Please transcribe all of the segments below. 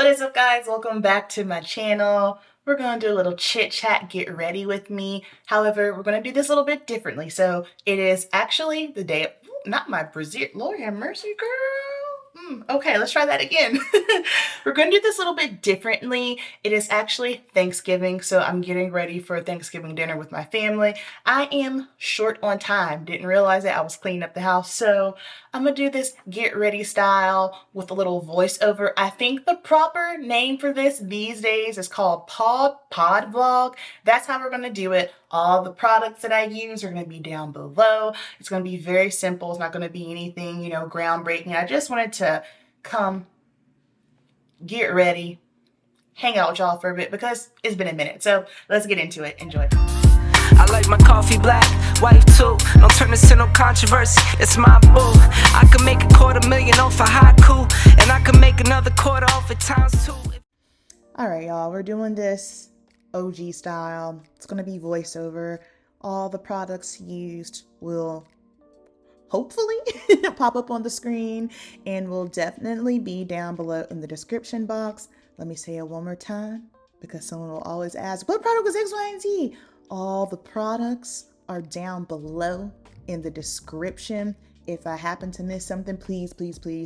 What is up, guys? Welcome back to my channel. We're going to do a little chit chat, get ready with me. However, we're going to do this a little bit differently. So it is actually the day of, not my Brazil, Lord have mercy, girl. Okay, let's try that again. We're going to do this a little bit differently. It is actually Thanksgiving, so I'm getting ready for Thanksgiving dinner with my family. I am short on time. Didn't realize that I was cleaning up the house, so I'm gonna do this get ready style with a little voiceover. I think the proper name for this these days is called pod vlog. That's how we're gonna do it. All the products that I use are gonna be down below. It's gonna be very simple. It's not gonna be anything, groundbreaking. I just wanted to come, get ready, hang out with y'all for a bit because it's been a minute. So let's get into it. Enjoy. I like my coffee black, white too. Don't turn this to no controversy, it's my boo. I can make $250,000 off a haiku, and I can make another quarter off at times 2. All right, y'all, we're doing this OG style. It's gonna be voiceover. All the products used will hopefully pop up on the screen and will definitely be down below in the description box. Let me say it one more time because someone will always ask, what product was X, Y, and Z? All the products are down below in the description. If I happen to miss something, please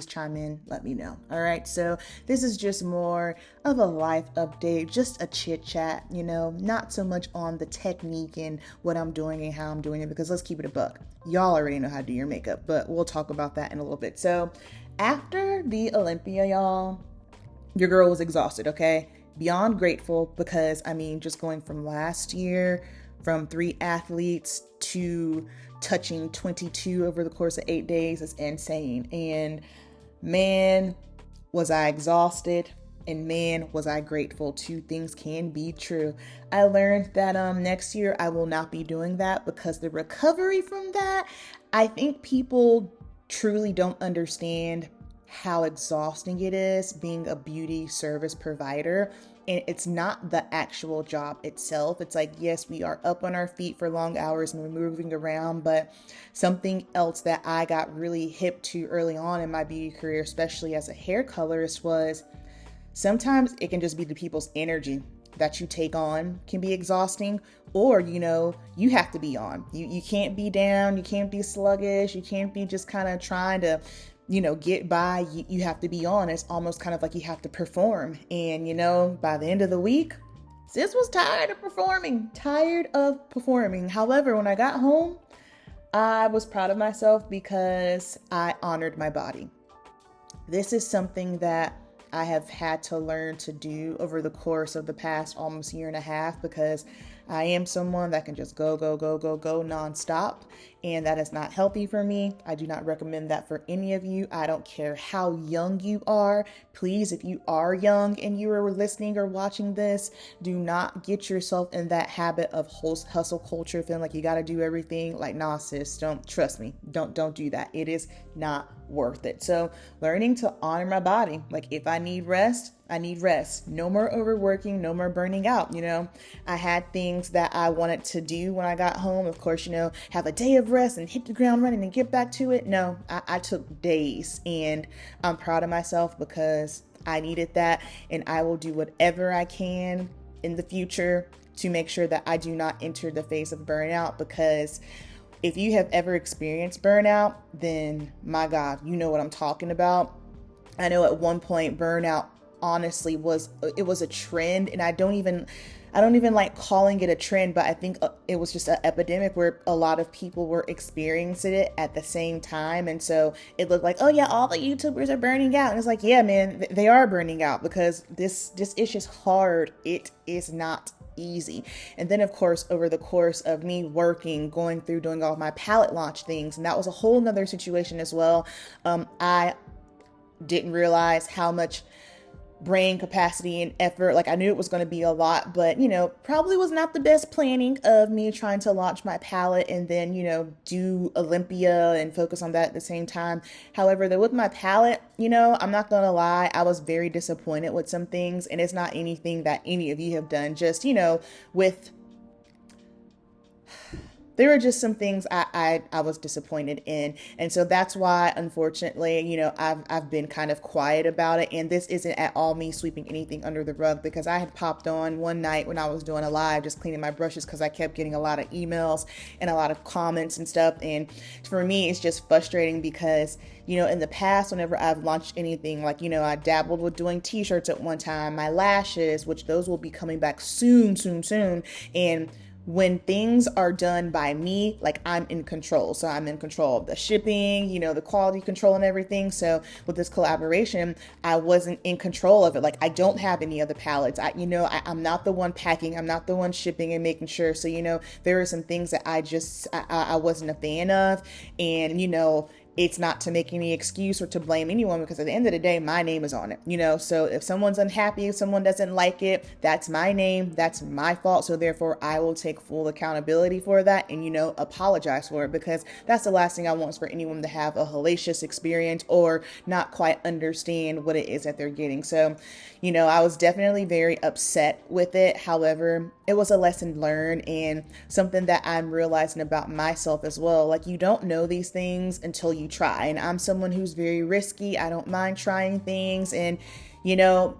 chime in, let me know. All right, so this is just more of a life update, just a chit chat, not so much on the technique and what I'm doing and how I'm doing it, because let's keep it a buck. Y'all already know how to do your makeup, but we'll talk about that in a little bit. So after the Olympia, y'all, your girl was exhausted, okay? Beyond grateful because, just going from last year, from 3 athletes to touching 22 over the course of 8 days is insane. And man, was I exhausted, and man, was I grateful. 2 things can be true. I learned that next year I will not be doing that because the recovery from that, I think people truly don't understand how exhausting it is being a beauty service provider. And it's not the actual job itself. It's like, yes, we are up on our feet for long hours and we're moving around, but something else that I got really hip to early on in my beauty career, especially as a hair colorist, was sometimes it can just be the people's energy that you take on can be exhausting, or, you have to be on. You can't be down, you can't be sluggish, you can't be just kind of trying to get by. You have to be on. It's almost kind of like you have to perform. And, by the end of the week, sis was tired of performing. However, when I got home, I was proud of myself because I honored my body. This is something that I have had to learn to do over the course of the past almost year and a half, because I am someone that can just go nonstop, and that is not healthy for me. I do not recommend that for any of you. I don't care how young you are. Please, if you are young and you are listening or watching this, do not get yourself in that habit of hustle culture, feeling like you got to do everything. Like, nah, sis, don't, trust me. Don't do that. It is not worth it. So learning to honor my body. Like, if I need rest, I need rest. No more overworking, no more burning out. I had things that I wanted to do when I got home. Of course, have a day of rest and hit the ground running and get back to it. No, I took days, and I'm proud of myself because I needed that. And I will do whatever I can in the future to make sure that I do not enter the phase of burnout, because if you have ever experienced burnout, then my God, you know what I'm talking about. I know at one point burnout honestly was a trend, and I don't even like calling it a trend, but I think it was just an epidemic where a lot of people were experiencing it at the same time. And so it looked like, oh yeah, all the YouTubers are burning out. And it's like, yeah, man, they are burning out because this issue is hard. It is not easy. And then, of course, over the course of me working, going through, doing all my palette launch things, and that was a whole nother situation as well. I didn't realize how much brain capacity and effort, like I knew it was going to be a lot, but probably was not the best planning of me trying to launch my palette and then do Olympia and focus on that at the same time. However, with my palette, I'm not gonna lie, I was very disappointed with some things, and it's not anything that any of you have done, just with there were just some things I was disappointed in. And so that's why, unfortunately, I've been kind of quiet about it. And this isn't at all me sweeping anything under the rug, because I had popped on one night when I was doing a live, just cleaning my brushes, because I kept getting a lot of emails and a lot of comments and stuff. And for me, it's just frustrating because, in the past, whenever I've launched anything, like, I dabbled with doing t-shirts at one time, my lashes, which those will be coming back soon. And when things are done by me, like, I'm in control. So I'm in control of the shipping, the quality control and everything. So with this collaboration, I wasn't in control of it. Like, I don't have any of the pallets. I'm not the one packing. I'm not the one shipping and making sure. So, there are some things that I wasn't a fan of. And, it's not to make any excuse or to blame anyone, because at the end of the day, my name is on it, so if someone's unhappy, if someone doesn't like it, that's my name, that's my fault. So therefore, I will take full accountability for that and, apologize for it, because that's the last thing I want, is for anyone to have a hellacious experience or not quite understand what it is that they're getting. So, I was definitely very upset with it. However, it was a lesson learned and something that I'm realizing about myself as well. Like, you don't know these things until you try. And I'm someone who's very risky. I don't mind trying things. And,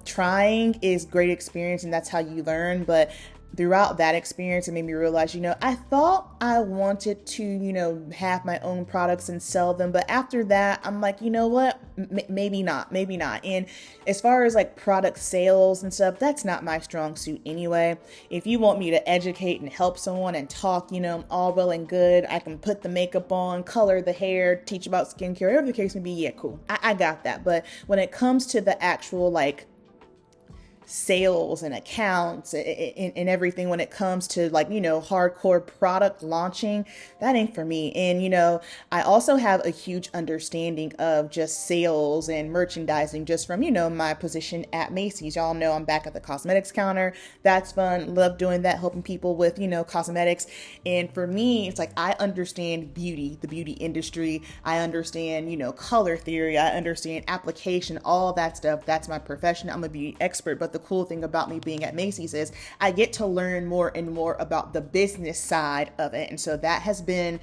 trying is great experience, and that's how you learn. But throughout that experience, it made me realize, I thought I wanted to, have my own products and sell them. But after that, I'm like, you know what? Maybe not. And as far as like product sales and stuff, that's not my strong suit anyway. If you want me to educate and help someone and talk, all well and good, I can put the makeup on, color the hair, teach about skincare, whatever the case may be. Yeah, cool. I got that. But when it comes to the actual like sales and accounts and everything, when it comes to like, hardcore product launching, that ain't for me. And, I also have a huge understanding of just sales and merchandising just from, my position at Macy's. Y'all know I'm back at the cosmetics counter. That's fun. Love doing that, helping people with, cosmetics. And for me, it's like, I understand beauty, the beauty industry. I understand, color theory. I understand application, all that stuff. That's my profession. I'm a beauty expert. But the cool thing about me being at Macy's is I get to learn more and more about the business side of it. And so that has been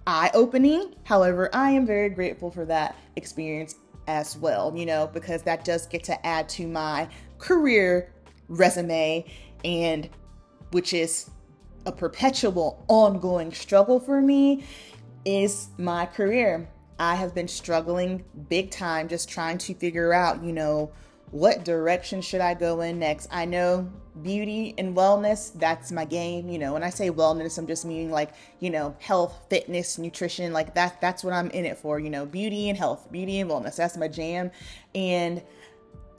eye-opening. However, I am very grateful for that experience as well, because that does get to add to my career resume, and which is a perpetual ongoing struggle for me, is my career. I have been struggling big time, just trying to figure out, what direction should I go in next? I know beauty and wellness, that's my game. When I say wellness, I'm just meaning like, health, fitness, nutrition, like that's what I'm in it for, beauty and health, beauty and wellness. That's my jam. And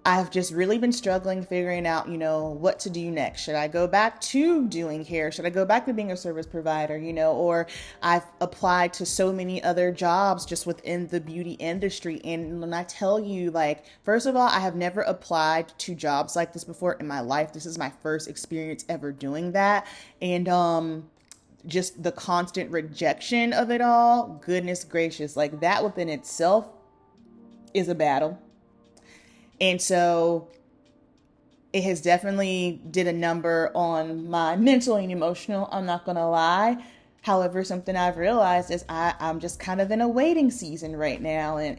I've just really been struggling figuring out, what to do next. Should I go back to doing hair? Should I go back to being a service provider, or I've applied to so many other jobs just within the beauty industry. And when I tell you, like, first of all, I have never applied to jobs like this before in my life. This is my first experience ever doing that. And, just the constant rejection of it all, goodness gracious, like that within itself is a battle. And so it has definitely did a number on my mental and emotional, I'm not going to lie. However, something I've realized is I'm just kind of in a waiting season right now. And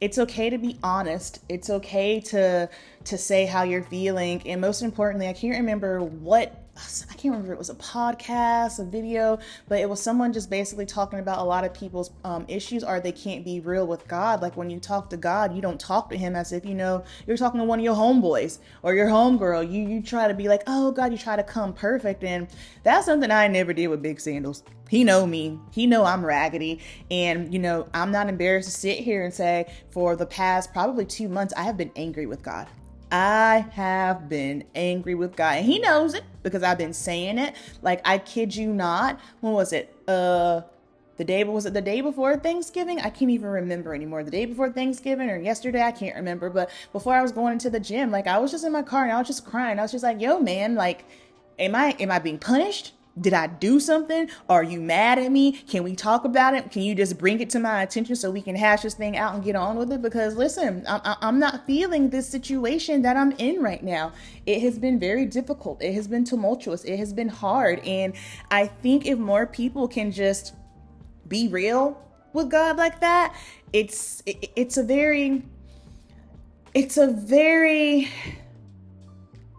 it's okay to be honest. It's okay to say how you're feeling. And most importantly, I can't remember if it was a podcast, a video, but it was someone just basically talking about a lot of people's issues are they can't be real with God. Like when you talk to God, you don't talk to him as if, you're talking to one of your homeboys or your homegirl. You try to be like, oh God, you try to come perfect. And that's something I never did with Big Sandals. He know me. He know I'm raggedy. And, I'm not embarrassed to sit here and say for the past probably 2 months, I have been angry with God. I have been angry with God, and he knows it because I've been saying it. Like, I kid you not. When was it? Was it the day before Thanksgiving? I can't even remember anymore. The day before Thanksgiving or yesterday, I can't remember. But before I was going into the gym, like I was just in my car and I was just crying. I was just like, yo, man, like, am I being punished? Did I do something? Are you mad at me? Can we talk about it? Can you just bring it to my attention so we can hash this thing out and get on with it? Because listen, I'm not feeling this situation that I'm in right now. It has been very difficult. It has been tumultuous. It has been hard. And I think if more people can just be real with God like that, it's a very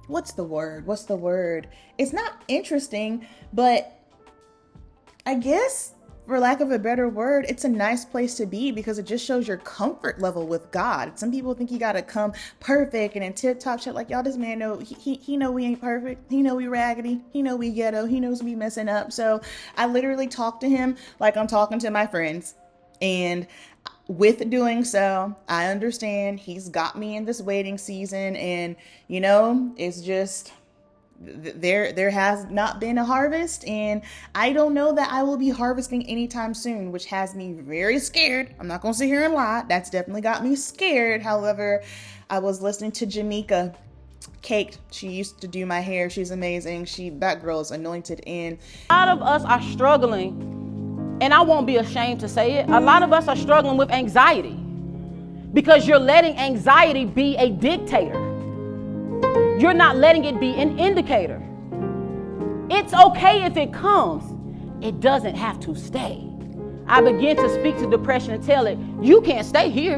what's the word? It's not interesting, but I guess for lack of a better word, it's a nice place to be because it just shows your comfort level with God. Some people think you gotta come perfect and in tip top shit. Like, y'all, this man know he know we ain't perfect. He know we raggedy. He know we ghetto. He knows we messing up. So I literally talk to him like I'm talking to my friends. And with doing so, I understand he's got me in this waiting season, and it's just there has not been a harvest, and I don't know that I will be harvesting anytime soon, which has me very scared. I'm not gonna sit here and lie. That's definitely got me scared. However, I was listening to Jamaica Cake. She used to do my hair. She's amazing. That girl is anointed. And a lot of us are struggling, and I won't be ashamed to say it, a lot of us are struggling with anxiety because you're letting anxiety be a dictator. You're not letting it be an indicator. It's okay if it comes. It doesn't have to stay. I begin to speak to depression and tell it, you can't stay here.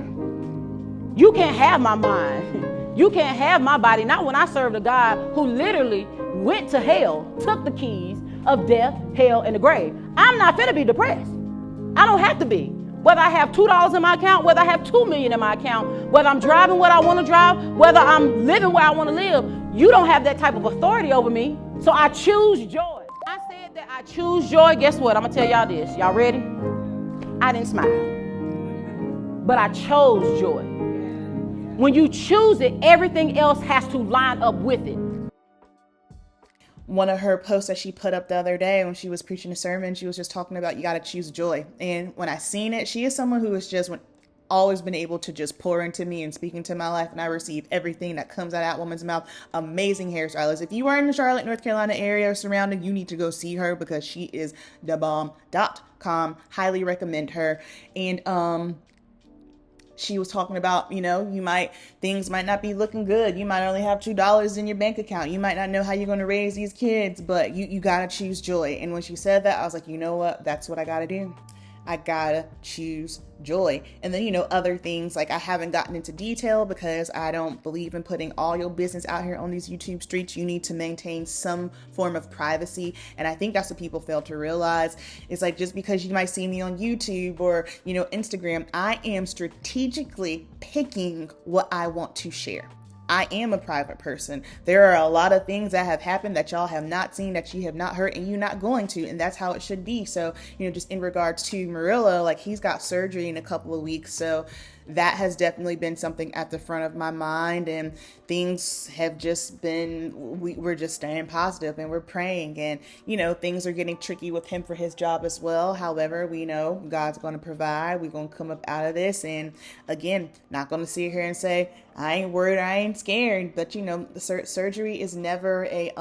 You can't have my mind. You can't have my body. Not when I served a God who literally went to hell, took the keys of death, hell, and the grave. I'm not finna be depressed. I don't have to be. Whether I have $2 in my account, whether I have $2 million in my account, whether I'm driving what I want to drive, whether I'm living where I want to live, you don't have that type of authority over me. So I choose joy. I said that I choose joy. Guess what? I'm gonna tell y'all this. Y'all ready? I didn't smile, but I chose joy. When you choose it, everything else has to line up with it. One of her posts that she put up the other day when she was preaching a sermon, she was just talking about you got to choose joy. And when I seen it, she is someone who has just always been able to just pour into me and speak into my life, and I receive everything that comes out of that woman's mouth. Amazing hairstylist. If you are in the Charlotte, North Carolina area or surrounding, you need to go see her because she is the bomb.com. Highly recommend her. And she was talking about, things might not be looking good. You might only have $2 in your bank account. You might not know how you're going to raise these kids, but you got to choose joy. And when she said that, I was like, you know what? That's what I got to do. I gotta choose joy. And then, other things like I haven't gotten into detail because I don't believe in putting all your business out here on these YouTube streets. You need to maintain some form of privacy. And I think that's what people fail to realize. It's like, just because you might see me on YouTube or, Instagram, I am strategically picking what I want to share. I am a private person. There are a lot of things that have happened that y'all have not seen, that you have not heard, and you're not going to, and that's how it should be. So, just in regards to Murillo, like, he's got surgery in a couple of weeks, so that has definitely been something at the front of my mind, and things have just been, we're just staying positive and we're praying, and things are getting tricky with him for his job as well. However, we know God's going to provide. We're going to come up out of this, and again, not going to sit here and say I ain't worried, I ain't scared, but the surgery is never a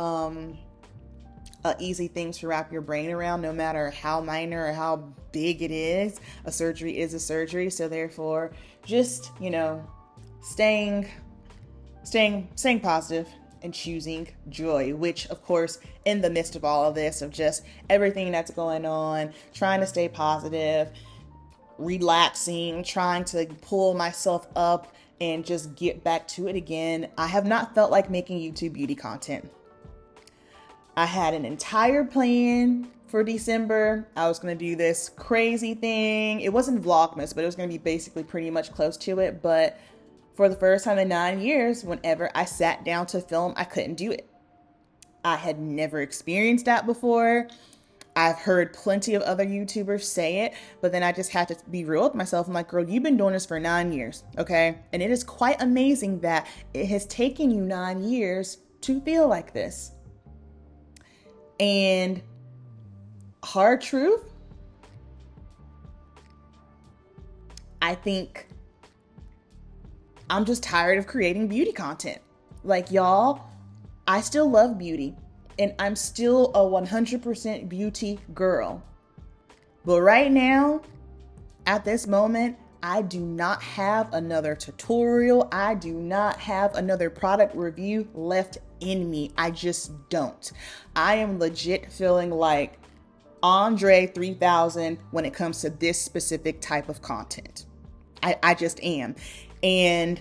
easy thing to wrap your brain around, no matter how minor or how big it is. A surgery is a surgery. So therefore, just, staying positive and choosing joy, which of course, in the midst of all of this, of just everything that's going on, trying to stay positive, relaxing, trying to pull myself up and just get back to it again. I have not felt like making YouTube beauty content. I had an entire plan for December. I was going to do this crazy thing. It wasn't Vlogmas, but it was going to be basically pretty much close to it. But for the first time in 9 years, whenever I sat down to film, I couldn't do it. I had never experienced that before. I've heard plenty of other YouTubers say it, but then I just had to be real with myself. I'm like, girl, you've been doing this for 9 years, okay? And it is quite amazing that it has taken you 9 years to feel like this. And hard truth, I think I'm just tired of creating beauty content. Like, y'all, I still love beauty. and I'm still a 100% beauty girl. But right now, at this moment, I do not have another tutorial. I do not have another product review left in me. I just don't. I am legit feeling like Andre 3000 when it comes to this specific type of content. I just am. And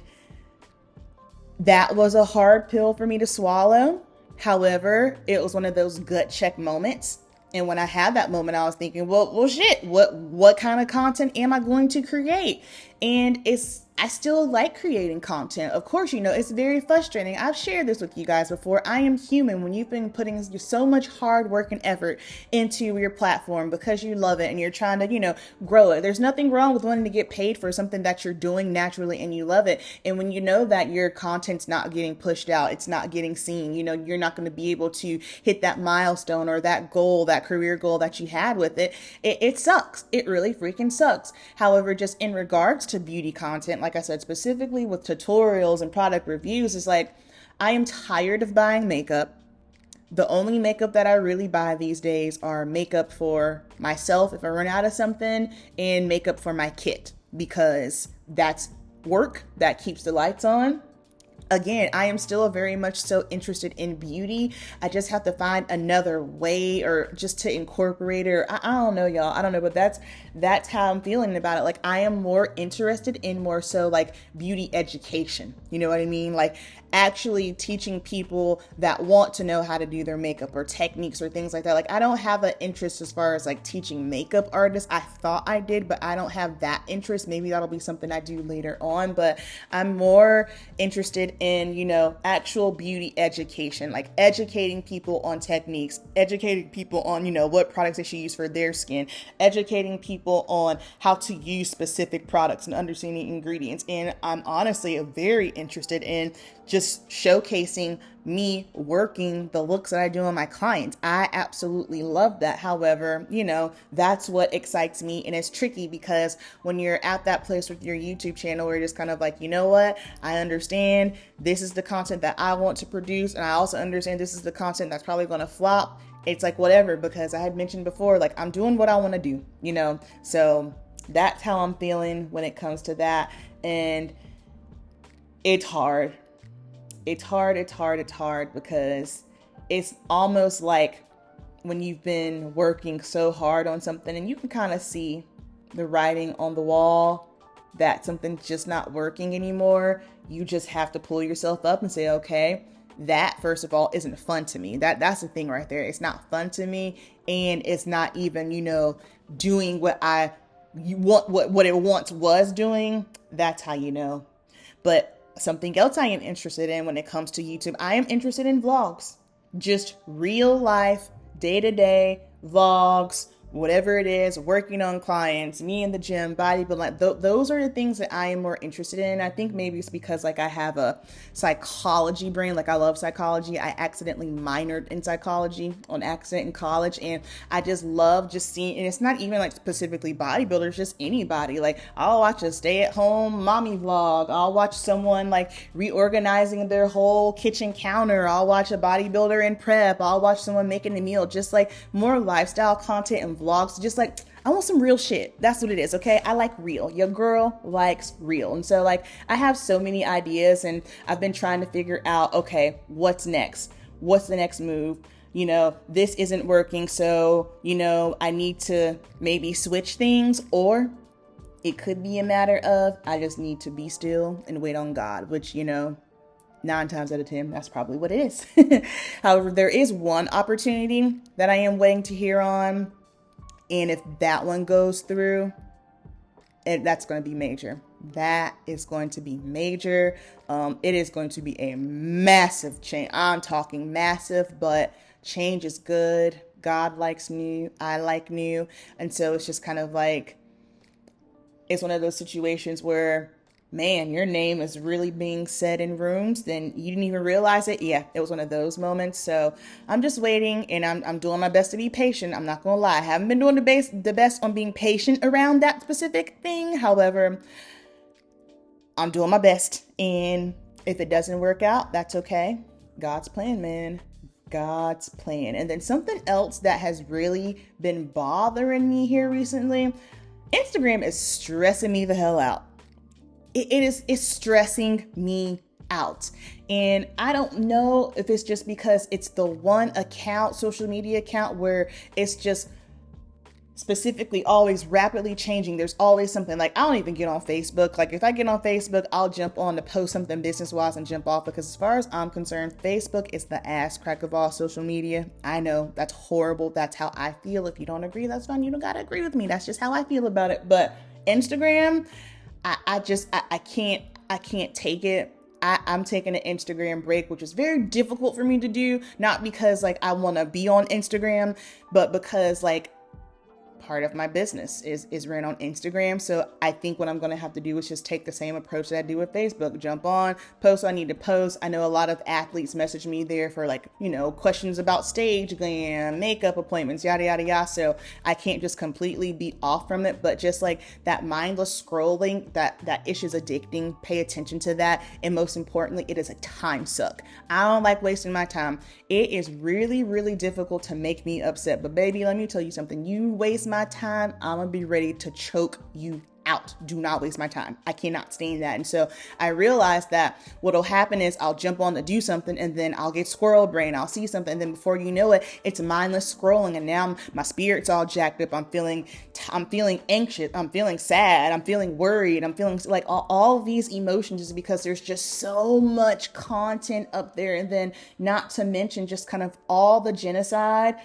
that was a hard pill for me to swallow. However, it was one of those gut check moments. And when I had that moment, I was thinking, well, shit, what kind of content am I going to create? And I still like creating content. Of course, it's very frustrating. I've shared this with you guys before. I am human. When you've been putting so much hard work and effort into your platform because you love it and you're trying to, grow it. There's nothing wrong with wanting to get paid for something that you're doing naturally and you love it. And when you know that your content's not getting pushed out, it's not getting seen, you're not going to be able to hit that milestone or that goal, that career goal that you had with it, it sucks. It really freaking sucks. However, just in regards to beauty content, like I said, specifically with tutorials and product reviews, is like, I am tired of buying makeup. The only makeup that I really buy these days are makeup for myself if I run out of something, and makeup for my kit, because that's work that keeps the lights on. Again, I am still very much so interested in beauty. I just have to find another way, or just to incorporate it. Or I don't know, y'all. I don't know, but that's how I'm feeling about it. Like, I am more interested in more so like beauty education. You know what I mean? Like, actually teaching people that want to know how to do their makeup or techniques or things like that. Like, I don't have an interest as far as like teaching makeup artists. I thought I did, but I don't have that interest. Maybe that'll be something I do later on, but I'm more interested in, actual beauty education, like educating people on techniques, educating people on, what products they should use for their skin, educating people on how to use specific products and understanding ingredients. And I'm honestly very interested in just showcasing me working the looks that I do on my clients. I absolutely love that. However, that's what excites me. And it's tricky because when you're at that place with your YouTube channel where you're just kind of like, you know what, I understand this is the content that I want to produce. And I also understand this is the content that's probably going to flop. It's like, whatever, because I had mentioned before, like, I'm doing what I want to do, so that's how I'm feeling when it comes to that. And it's hard. It's hard because it's almost like when you've been working so hard on something and you can kind of see the writing on the wall that something's just not working anymore. You just have to pull yourself up and say, okay, that first of all isn't fun to me. That's the thing right there. It's not fun to me, and it's not even, doing what it once was doing. That's how you know. But something else I am interested in when it comes to YouTube, I am interested in vlogs. Just real life, day-to-day vlogs, whatever it is, working on clients, me in the gym, bodybuilding. Like, those are the things that I am more interested in. I think maybe it's because like I have a psychology brain. Like, I love psychology. I accidentally minored in psychology on accident in college, and I just love just seeing, and it's not even like specifically bodybuilders, just anybody. Like, I'll watch a stay-at-home mommy vlog. I'll watch someone like reorganizing their whole kitchen counter. I'll watch a bodybuilder in prep. I'll watch someone making a meal. Just like more lifestyle content and vlogs. Just like, I want some real shit. That's what it is. Okay. I like real. Your girl likes real. And so like, I have so many ideas, and I've been trying to figure out, okay, what's next? What's the next move? This isn't working. So, I need to maybe switch things, or it could be a matter of, I just need to be still and wait on God, which, 9 times out of 10, that's probably what it is. However, there is one opportunity that I am waiting to hear on. And if that one goes through, that's going to be major. That is going to be major. It is going to be a massive change. I'm talking massive, but change is good. God likes new. I like new. And so it's just kind of like, it's one of those situations where, man, your name is really being said in rooms, then you didn't even realize it. Yeah, it was one of those moments. So I'm just waiting, and I'm doing my best to be patient. I'm not going to lie. I haven't been doing the best on being patient around that specific thing. However, I'm doing my best. And if it doesn't work out, that's okay. God's plan, man. God's plan. And then something else that has really been bothering me here recently, Instagram is stressing me the hell out. It's stressing me out. And I don't know if it's just because it's the one account, social media account, where it's just specifically always rapidly changing. There's always something. Like, I don't even get on Facebook. Like, if I get on Facebook, I'll jump on to post something business wise and jump off, because as far as I'm concerned, Facebook is the ass crack of all social media. I know that's horrible. That's how I feel. If you don't agree, that's fine. You don't gotta agree with me. That's just how I feel about it. But Instagram, I can't take it. I'm taking an Instagram break, which is very difficult for me to do. Not because like I want to be on Instagram, but because like part of my business is ran on Instagram. So I think what I'm going to have to do is just take the same approach that I do with Facebook. Jump on, post what I need to post. I know a lot of athletes message me there for like, questions about stage glam, makeup appointments, yada, yada, yada. So I can't just completely be off from it, but just like that mindless scrolling, that ish is addicting. Pay attention to that. And most importantly, it is a time suck. I don't like wasting my time. It is really, really difficult to make me upset. But baby, let me tell you something. You waste my time, I'm gonna be ready to choke you out. Do not waste my time. I cannot stand that. And so I realized that what'll happen is I'll jump on to do something, and then I'll get squirrel brain. I'll see something, and then before you know it, it's mindless scrolling, and now my spirit's all jacked up. I'm feeling anxious. I'm feeling sad. I'm feeling worried. I'm feeling like all these emotions, is because there's just so much content up there. And then not to mention just kind of all the genocide.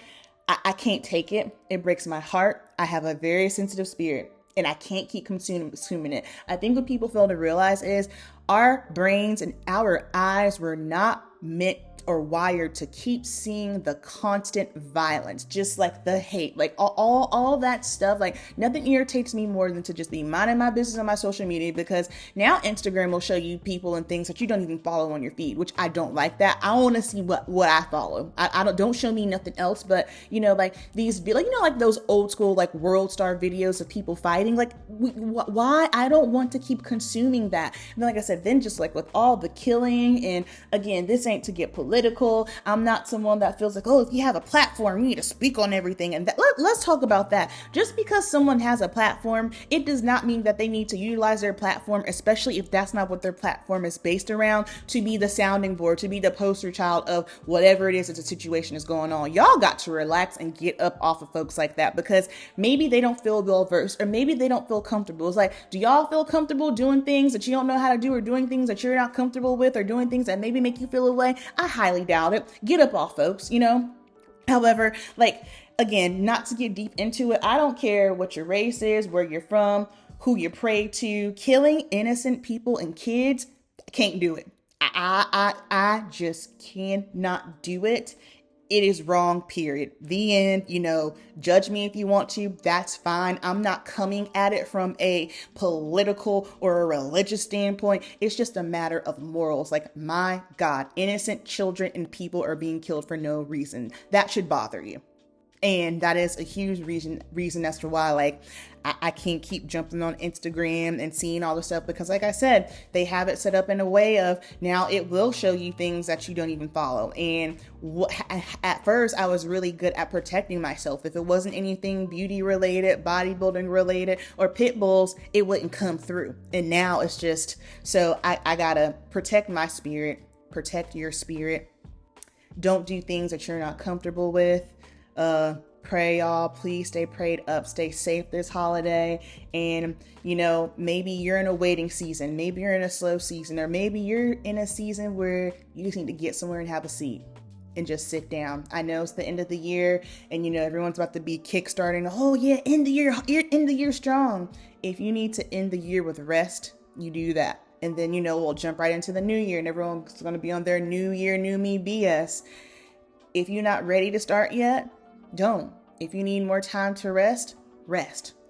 I can't take it. It breaks my heart. I have a very sensitive spirit, and I can't keep consuming it. I think what people fail to realize is our brains and our eyes were not meant or wired to keep seeing the constant violence, just like the hate, like all that stuff. Like, nothing irritates me more than to just be minding my business on my social media, because now Instagram will show you people and things that you don't even follow on your feed, which I don't like that. I want to see what I follow. I don't show me nothing else. But like these, like those old school like world star videos of people fighting. Like, why? I don't want to keep consuming that. And then, like I said, then just like with all the killing, and again, this ain't to get political. I'm not someone that feels like, oh, if you have a platform, you need to speak on everything. And let's talk about that. Just because someone has a platform, it does not mean that they need to utilize their platform, especially if that's not what their platform is based around, to be the sounding board, to be the poster child of whatever it is that the situation is going on. Y'all got to relax and get up off of folks like that, because maybe they don't feel well versed, or maybe they don't feel comfortable. It's like, do y'all feel comfortable doing things that you don't know how to do, or doing things that you're not comfortable with, or doing things that maybe make you feel away? I highly doubt it. Get up off, folks, However, like, again, not to get deep into it, I don't care what your race is, where you're from, who you pray to. Killing innocent people and kids, I can't do it. I just cannot do it. It is wrong, period. The end. Judge me if you want to. That's fine. I'm not coming at it from a political or a religious standpoint. It's just a matter of morals. Like, my God, innocent children and people are being killed for no reason. That should bother you. And that is a huge reason as to why, like, I can't keep jumping on Instagram and seeing all the stuff, because like I said, they have it set up in a way of now it will show you things that you don't even follow. And at first I was really good at protecting myself. If it wasn't anything beauty related, bodybuilding related, or pit bulls, it wouldn't come through. And now it's just, so I gotta protect my spirit, protect your spirit. Don't do things that you're not comfortable with. Pray, y'all. Please stay prayed up. Stay safe this holiday. And, maybe you're in a waiting season. Maybe you're in a slow season. Or maybe you're in a season where you just need to get somewhere and have a seat and just sit down. I know it's the end of the year, and, everyone's about to be kickstarting. Oh, yeah, end the year strong. If you need to end the year with rest, you do that. And then, we'll jump right into the new year, and everyone's going to be on their new year, new me BS. If you're not ready to start yet, don't. If you need more time to rest.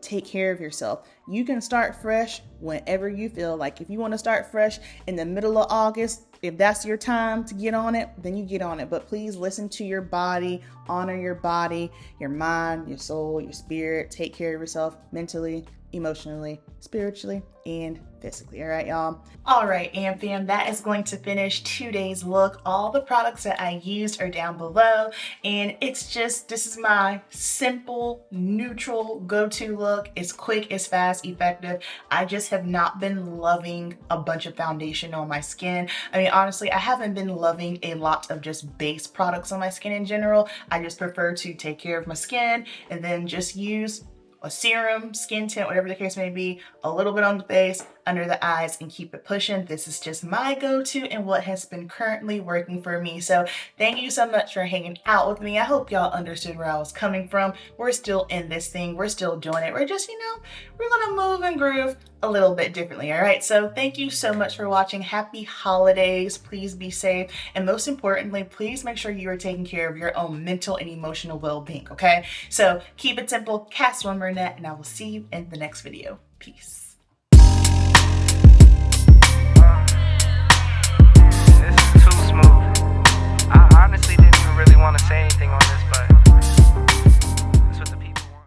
Take care of yourself. You can start fresh whenever you feel like. If you want to start fresh in the middle of August, if that's your time to get on it, then you get on it. But please listen to your body, honor your body, your mind, your soul, your spirit. Take care of yourself mentally, emotionally, spiritually, and physically. All right, y'all. All right, and fam, that is going to finish today's look. All the products that I used are down below, and it's just, this is my simple, neutral go-to look. It's quick, it's fast, effective. I just have not been loving a bunch of foundation on my skin. I mean, honestly, I haven't been loving a lot of just base products on my skin in general. I just prefer to take care of my skin and then just use a serum, skin tint, whatever the case may be, a little bit on the face, under the eyes, and keep it pushing. This is just my go-to and what has been currently working for me. So thank you so much for hanging out with me. I hope y'all understood where I was coming from. We're still in this thing. We're still doing it. We're just, we're gonna move and groove a little bit differently. All right. So thank you so much for watching. Happy holidays. Please be safe. And most importantly, please make sure you are taking care of your own mental and emotional well-being. Okay. So keep it simple, cast one more net, and I will see you in the next video. Peace.